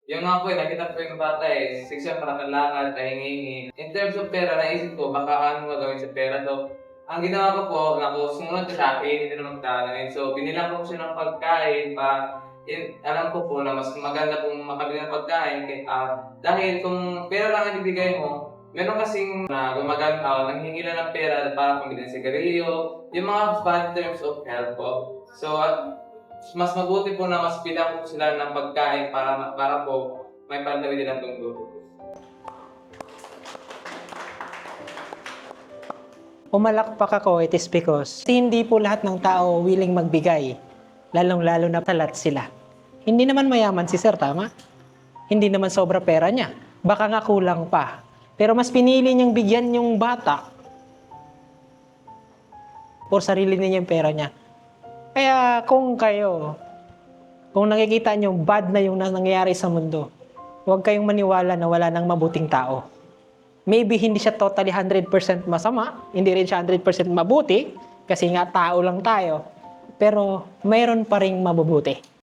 Yung nga po, nakita ko yung bata siksyan para kailangan, kahingi-hingi. In terms of pera, naisip ko baka ano gagawin sa pera. So, ang ginawa ko po, sumunod siya, kainin din naman namin. So, binilang ko siya ng pagkain para alam ko po na mas maganda pong makabili ng pagkain dahil kung pera lang ang ibibigay mo, meron kasing gumagamit nanghihingi lang ng pera para pambili ng sigarilyo, yung mga bad terms of health po. So, mas mabuti po na mas bilang po sila ng pagkain para po may pantawid din ang tungkol. Pumalakpak ako, it is because hindi po lahat ng tao willing magbigay, lalong-lalo na talat sila. Hindi naman mayaman si sir, tama? Hindi naman sobra pera niya. Baka nga kulang pa. Pero mas pinili niyang bigyan yung bata or sarili niya yung pera niya. Kaya kung nakikita niyo bad na yung nangyayari sa mundo, huwag kayong maniwala na wala nang mabuting tao. Maybe hindi siya totally 100% masama, hindi rin siya 100% mabuti, kasi nga tao lang tayo, pero mayroon pa ring mabubuti.